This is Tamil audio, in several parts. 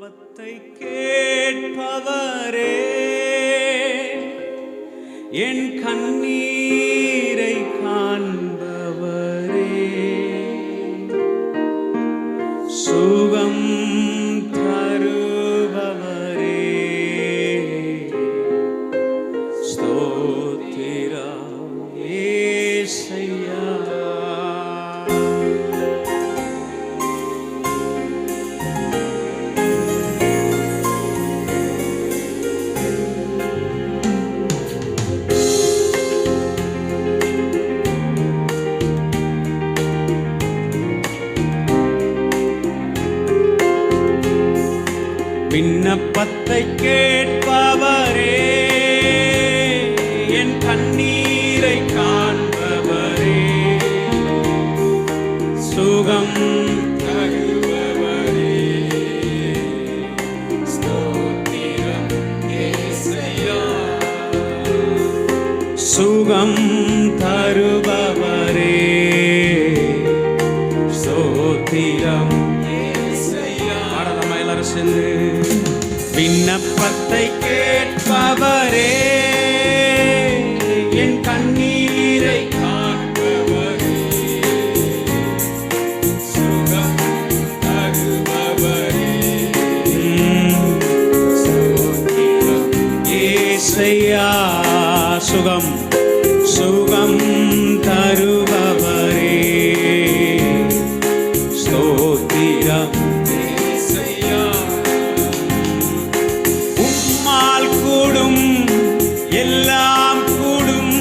விண்ணப்பத்தை கேட்பவரே, என் கண்ணீரை காண்பவரே, சுகம் தருபவரே, ஸ்தோத்திரம் இயேசையா. விண்ணப்பத்தை கேட்பவரே, என் கண்ணீரை காண்பவரே, சுகம் தருபவரே, ஸ்தோத்திரம் இயேசையா. சுகம் தருபவரே, ஸ்தோத்திரம் இயேசையா. பாடலாமா எல்லாரும் சேர்ந்து? விண்ணப்பத்தை கேட்பவரே, என் கண்ணீரை காண்பவரே, சுகம் தருபவரே, ஸ்தோத்திரம் இயேசையா. சுகம் சுகம் தருபவரே, ஸ்தோத்திரம் இயேசையா. கூடும் எல்லாம் கூடும்,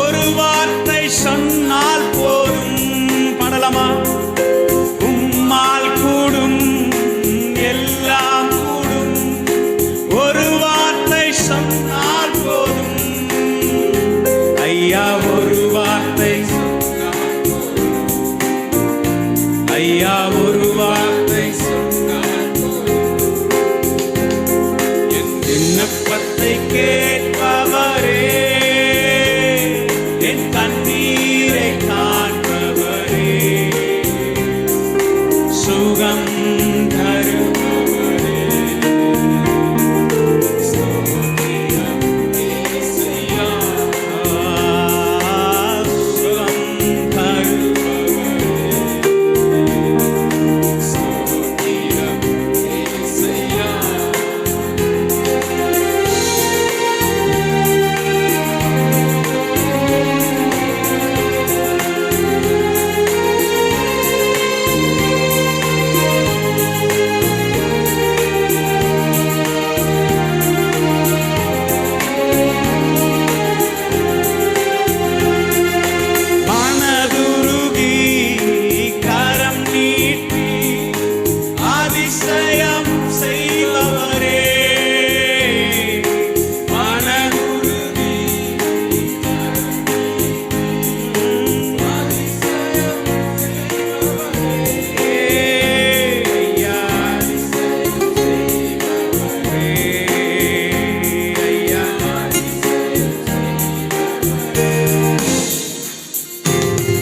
ஒரு வார்த்தை சொன்னால் போதும். பாடலாமா? உம்மால் கூடும் எல்லாம் கூடும், ஒரு வார்த்தை சொன்னால் போதும். ஐயா ஒரு வார்த்தை சொன்னால் போதும், ஐயா ஒரு வார்த்தை சொன்னால் போதும். விண்ணப்பத்தை கேட்பவரே, என் கண்ணீரை காண்பவரே, சுகம் தருபவரே, ஸ்தோத்திரம் இயேசையா. சுகம் தருபவரே, ஸ்தோத்திரம் இயேசையா.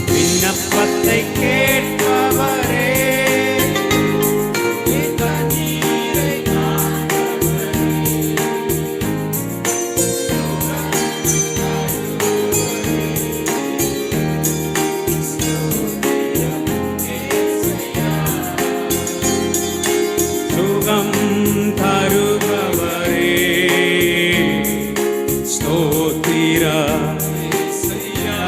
விண்ணப்பத்தை கேட்பவரே, என் கண்ணீரை காண்பவரே, ஸ்தோத்திரம் இயேசையா. சுகம் தருபவரே, ஸ்தோத்திரம் இயேசையா.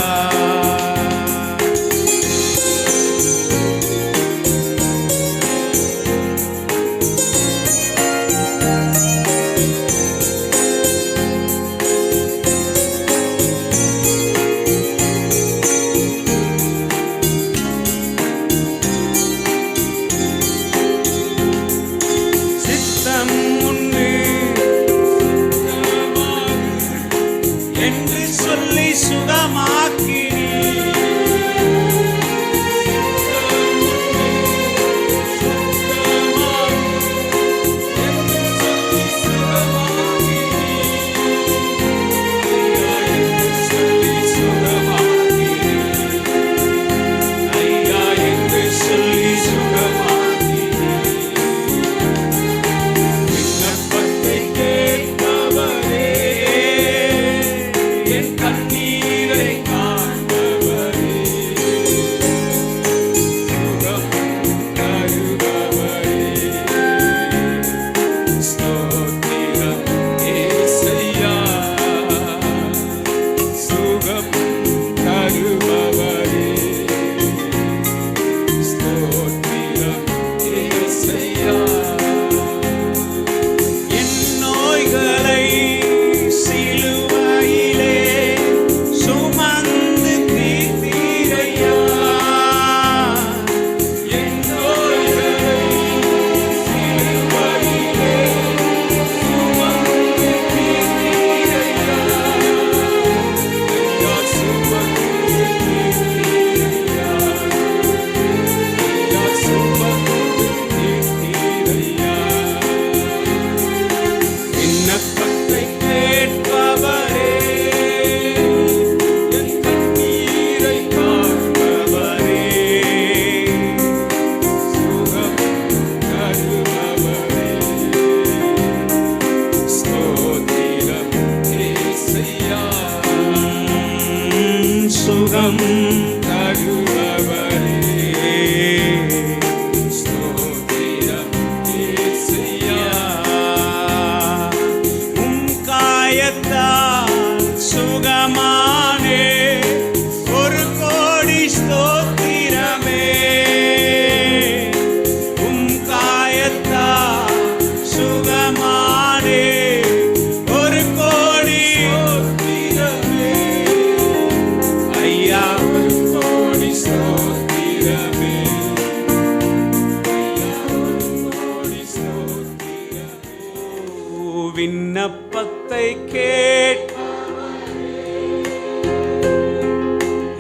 விண்ணப்பத்தை கேட்,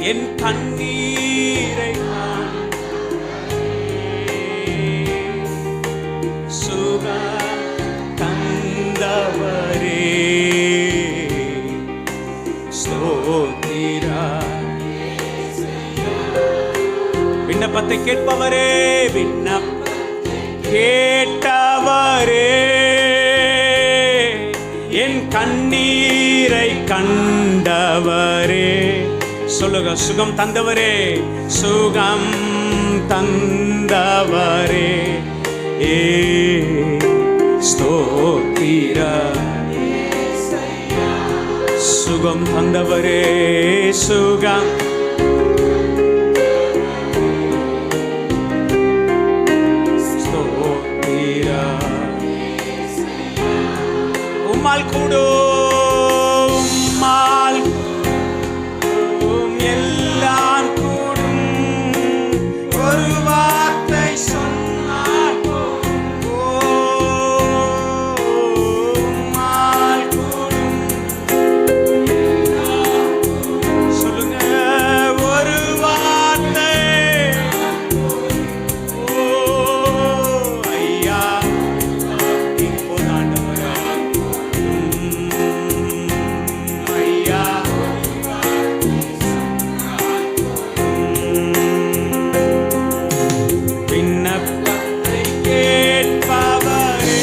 என் கண்ணீரை சுகம் தந்தவரே, ஸ்தோத்திரா. விண்ணப்பத்தை கேட்பவரே, விண்ணப்பத்தை கேட்டவரே, என் கண்ணீரை கண்டவரே. சொல்லுங்க, சுகம் தந்தவரே, சுகம் தந்தவரே, ஸ்தோத்திரா. சுகம் தந்தவரே, சுகம் ஸ்தோத்திரா. உம்மால் கூடும், உம்மால் எல்லாம் கூடும், ஒரு வார்த்தை சொன்னால் உம்மால் கூடும். சொல்லுங்க, ஒரு வார்த்தை. ஐயா இப்போதாண்டவரே, ஐயா விண்ணப்பத்தை கேட்பவரே,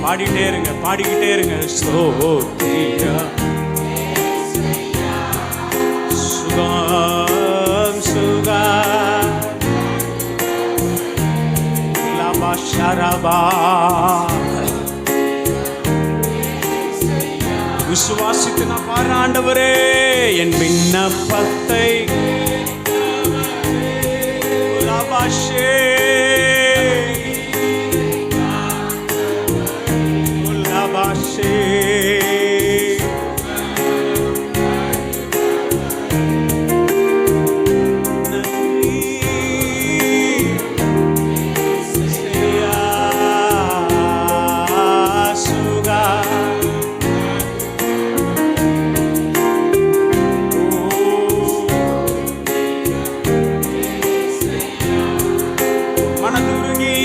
பாடிட்டே இருங்க, பாடிக்கிட்டே இருங்க. ஸ்தோத்திரா. சுகம் சுகம் லபா ஷரபா. விசுவாசித்து நான் பாடுற ஆண்டவரே, என் விண்ணப்பத்தை லபாஷே லபாஷே. மனதுருகி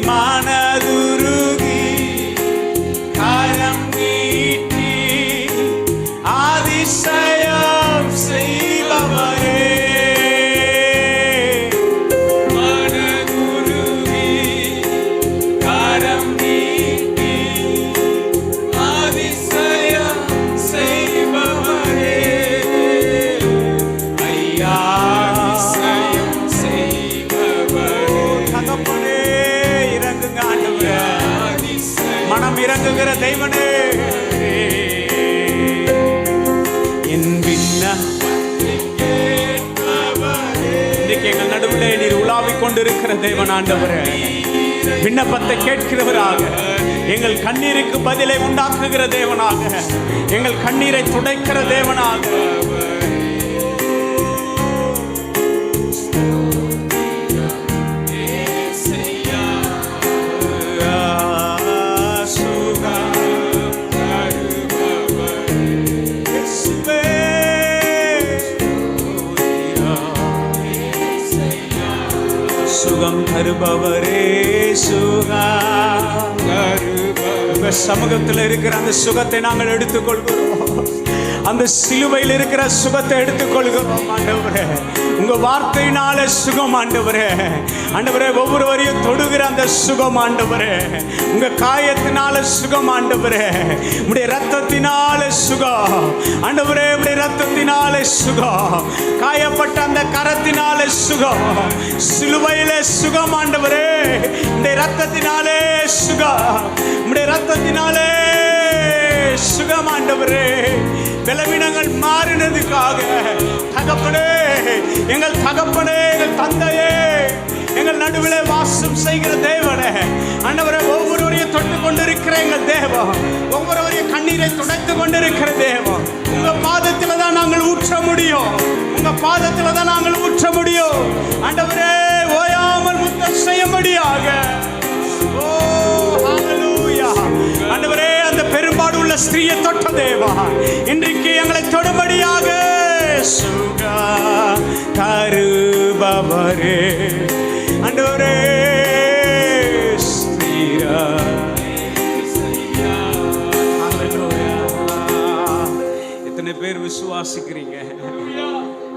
மனதுருகி கரம் நீட்டி அதிசயம் செய்பவரே, மனதுருகி கரம் நீட்டி அதிசயம் செய்பவரே, ஐயா அதிசயம் செய்பவரே. தகப்பனே இறங்குங்க ஆண்டவரே, மனம் இறங்குகிற தெய்வனே. என் விண்ணப்பத்தை கேட்பவரே, இன்னைக்கு எங்கள் நடுவிலே நீர் உலாவிக் கொண்டிருக்கிற தேவன் ஆண்டவரே, விண்ணப்பத்தை கேட்கிறவராக, எங்கள் கண்ணீருக்கு பதிலை உண்டாக்குகிற தேவனாக, எங்கள் கண்ணீரை துடைக்கிற தேவனாக. சுகம் தருபவரே, சுகம் தருபவரே. சமூகத்தில் இருக்கிற அந்த சுகத்தை நாங்கள் எடுத்துக்கொள்கிறோம், அந்த சிலுவையில் இருக்கிற சுகத்தை எடுத்துக்கொள்கிறோம் ஆண்டவரே. உங்க வார்த்தையினால சுகம் ஆண்டவரே, ஆண்டவரே ஒவ்வொருவரையும் தொடுகிற அந்த சுகம் ஆண்டவரே, உங்க காயத்தினால சுகம் ஆண்டவரே, உடைய ரத்தத்தினால சுகம் ஆண்டவரே, உடைய ரத்தத்தினால சுகம், காயப்பட்ட அந்த கரத்தினால சுகம், சிலுவையில சுகம் ஆண்டவரே, உடைய ரத்தத்தினாலே சுகம், உடைய ரத்தத்தினாலே சுகம் ஆண்டவரே. பலவீனங்கள் மாறினதுக்காக தகப்பனே, எங்கள் தகப்பனே, எங்கள் தந்தையே, எங்கள் நடுவிலே வாசம் செய்கிற தேவனே ஆண்டவரே, ஒவ்வொருவரையும் தொட்டு கொண்டிருக்கிற எங்கள் தேவன், ஒவ்வொருவரைய கண்ணீரை துடைத்து கொண்டிருக்கிற தேவன், உங்க பாதத்துல தான் நாங்கள் ஊற்ற முடியும். உங்க பாதத்துல தான் நாங்கள் ஊற்ற முடியும். ஆண்டவரே, ஓயாமல் முத்தம் செய்யும்படியாக. ஓ ஹalleluya. ஆண்டவரே, அந்த பெரும்பாடு உள்ள ஸ்திரீயை தொட்ட தேவா, இன்றைக்கு எங்களை தொடும்படியாக சுகா தருபவரே. ஆண்டவரே, ஸ்திரா எத்தனை பேர் விசுவாசிக்கிறீங்க?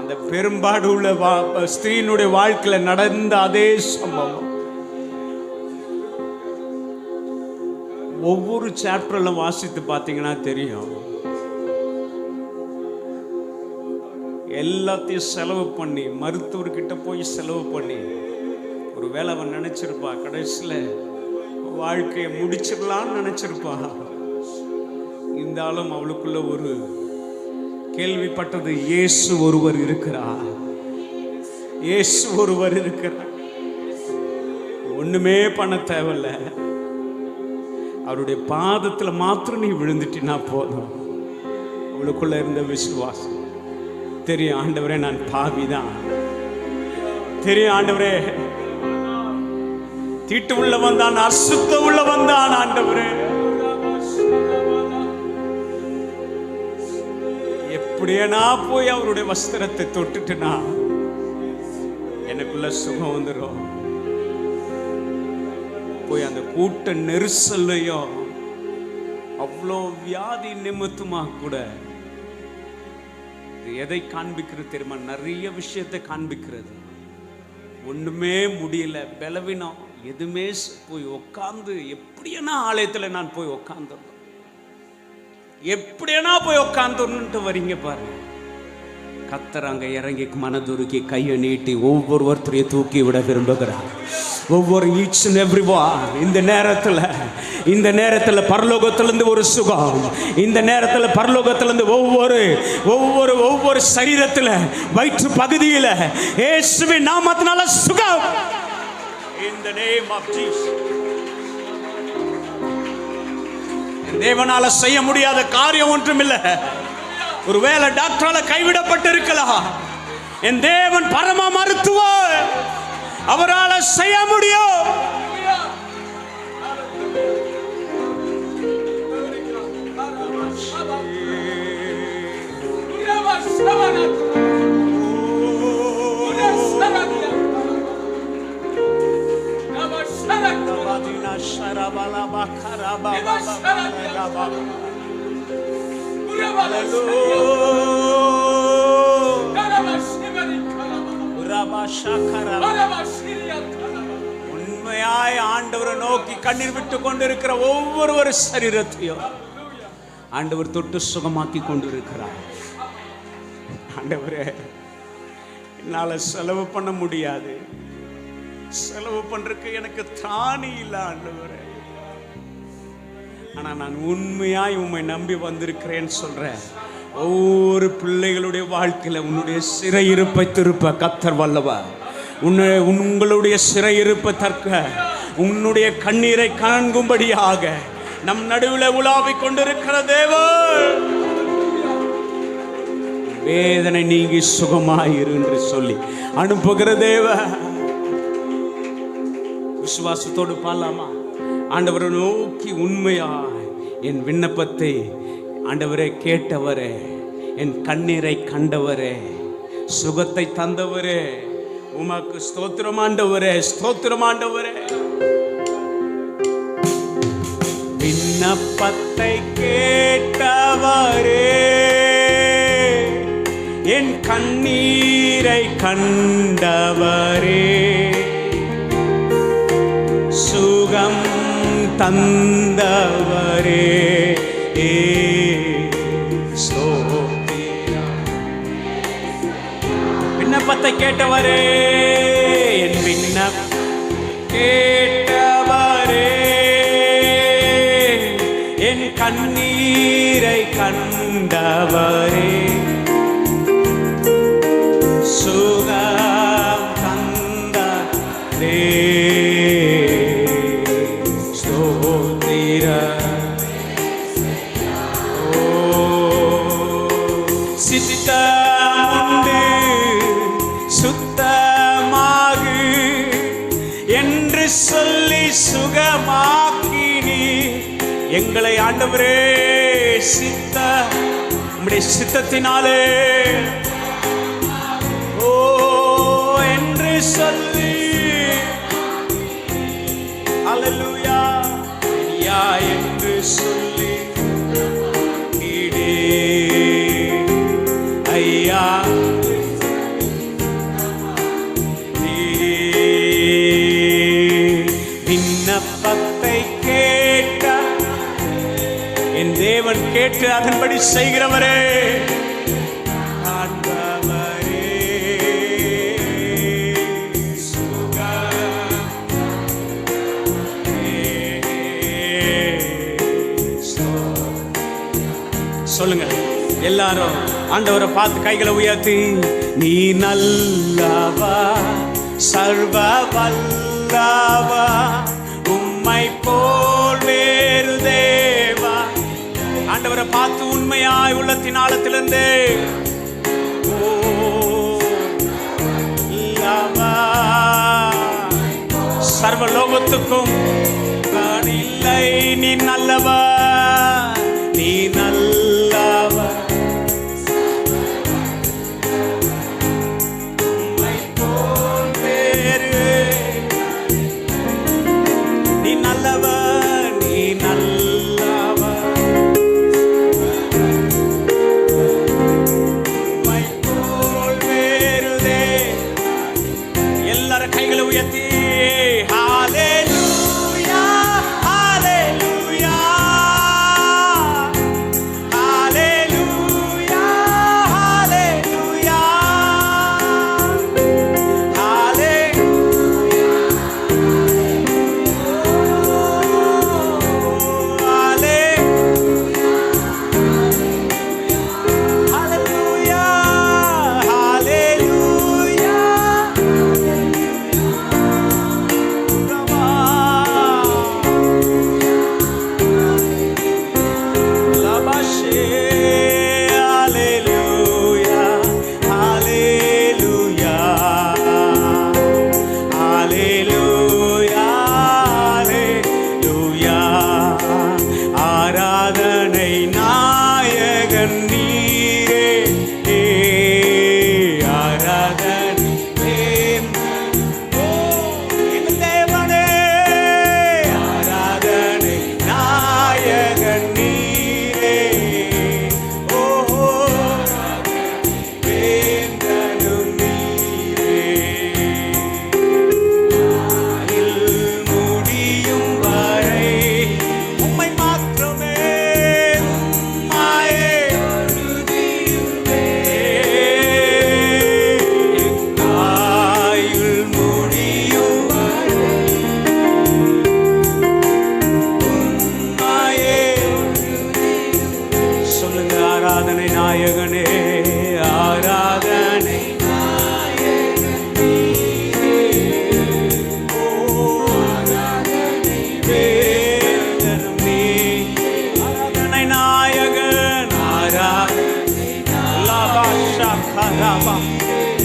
அந்த பெரும்பாடு உள்ள ஸ்திரீனுடைய வாழ்க்கையில நடந்த அதே சம்பவம் ஒவ்வொரு சாப்டர்ல வாசித்து பார்த்தீங்கன்னா தெரியும். எல்லாத்தையும் செலவு பண்ணி, மருத்துவர்கிட்ட போய் செலவு பண்ணி, ஒரு வேளை அவன் நினைச்சிருப்பா கடைசியில் வாழ்க்கையை முடிச்சிடலான்னு நினைச்சிருப்பா. இருந்தாலும் அவளுக்குள்ள ஒரு கேள்விப்பட்டது, இயேசு ஒருவர் இருக்கிறார், இயேசு ஒருவர் இருக்கிறார். ஒண்ணுமே பண்ண தேவையில்ல, அவருடைய பாதத்துல மாத்திரம் நீ விழுந்துட்டினா போதும். அவளுக்குள்ள இருந்த விசுவாசம். தெரியும் ஆண்டவரே, நான் பாவிதான். தெரியும் ஆண்டவரே, தீட்டு உள்ளவன் தான், அசுத்த உள்ளவன் தான். ஆண்டவரே, எப்படியே நான் போய் அவருடைய வஸ்திரத்தை தொட்டுட்டுனா எனக்குள்ள சுகம் வந்துடும். போய் அந்த கூட்ட நெரிசல்லையும் அவ்வளோ வியாதி நிமித்தமா கூட எதை காண்பிக்கிறது தெரியுமா? நிறைய விஷயத்தை காண்பிக்கிறது. ஒண்ணுமே முடியல, பலவீனம், எதுவுமே போய் உட்கார்ந்து எப்படியனா ஆலயத்தில் நான் போய் உட்கார்ந்துடணும், எப்படியனா போய் உட்கார்ந்துட்டு வரீங்க பாருங்க. கர்த்தர் அங்க இறங்கி மனதுருக்கி கையை நீட்டி ஒவ்வொருத்தரையும் தூக்கி விட விரும்புகிறார். ஒவ்வொரு ஈச் அண்ட் எவ்ரி ஒன் இந்த நேரத்தில் பரலோகத்திலிருந்து ஒரு சுகம், இந்த நேரத்தில் பரலோகத்திலிருந்து ஒவ்வொரு சரீரத்தில் வயிற்று பகுதியில் இயேசுவின் நாமத்தினால சுகம். In the name of Jesus. தேவனால செய்ய முடியாத காரியம் ஒன்றுமில்லை. ஒருவேளை டாக்டரால கைவிடப்பட்டு இருக்கலாம், என் தேவன் பரம மருத்துவர், அவரால் செய்ய முடியும். உண்மையாய் ஆண்டவரை நோக்கி கண்ணீர் விட்டு கொண்டிருக்கிற ஒவ்வொரு சரீரத்தையும் ஆண்டவர் தொட்டு சுகமாக்கி கொண்டிருக்கிறார். ஆண்டவரே, என்னால செலவு பண்ண முடியாது, செலவு பண்றதுக்கு எனக்கு தானி இல்லை ஆண்டவரே. ஆனா நான் உண்மையாய் உம்மை நம்பி வந்திருக்கிறேன்னு சொல்றேன். ஒவ்வொரு பிள்ளைகளுடைய வாழ்க்கையில உன்னுடைய சிறையிருப்பை திருப்ப கர்த்தர் வல்லவர். உங்களுடைய சிறையிருப்பை தற்க, உன்னுடைய கண்ணீரை காண்கும்படியாக நம் நடுவில் உலாவிக் கொண்டிருக்கிற தேவன், வேதனை நீங்கி சுகமாயிரு என்று சொல்லி அனுப்புகிற தேவன். விசுவாசத்தோடு பாடலாமா? ஆண்டவரை நோக்கி உண்மையாய் என் விண்ணப்பத்தை ஆண்டவரே கேட்டவரே, என் கண்ணீரை கண்டவரே, சுகத்தை தந்தவரே, உமக்கு ஸ்தோத்திரம் ஆண்டவரே, ஸ்தோத்திரம் ஆண்டவரே. விண்ணப்பத்தை கேட்டவரே, என் கண்ணீரை கண்டவரே, சுகம் தந்தவரே, விண்ணப்பத்தை கேட்டவரே, என் விண்ணப்பம் கேட்டவரே, என் கண்ணீரை கண்டவரே, சுகம் தந்தவரே, ஸ்தோத்திரம். சித்தமுண்டு சுத்தமாகு என்று சொல்லி சுகமாக்கினி எங்களை. ஆண்டவரே, உம்முடைய சித்தத்தினாலே ஓ என்று சொல்லி அல்லேலூயா யா என்று சொல்லி ஐயா விண்ணப்பத்தை கேட்ட என் தேவன் கேட்டு அதன்படி செய்கிறவரே, சொல்லுங்க எல்லாரும் ஆண்டவரை பார்த்து கைகளை உயர்த்தி, நீ நல்லவா சர்வ வல்லவா உம்மை போல் வேறு தேவா. ஆண்டவரை பார்த்து உண்மையாய் உள்ளத்தின் ஆழத்திலிருந்து சர்வ லோகத்துக்கும் இல்லை, நீ நல்லவா நீ நல்லவா உம்மை போல் வேறு நீ நல்லவா நீ நல்லவா உம்மை போல் வேறு எல்லாரும் கைகளை உயர்த்தி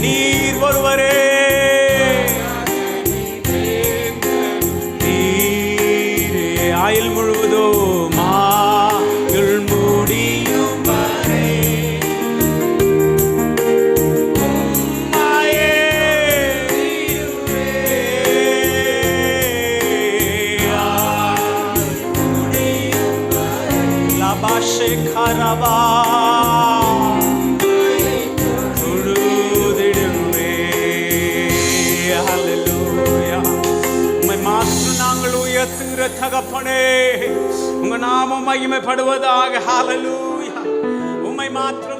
நீர் ஒருவரே நீரே ஆயுள் முழுவதும் ஆயுள் முடியும் வரை லாபாஷே கரபா தகப்பனே, உங்க நாமம் மகிமைப்படுவதாக. ஹல்லேலூயா. உம்மை மாத்திரம்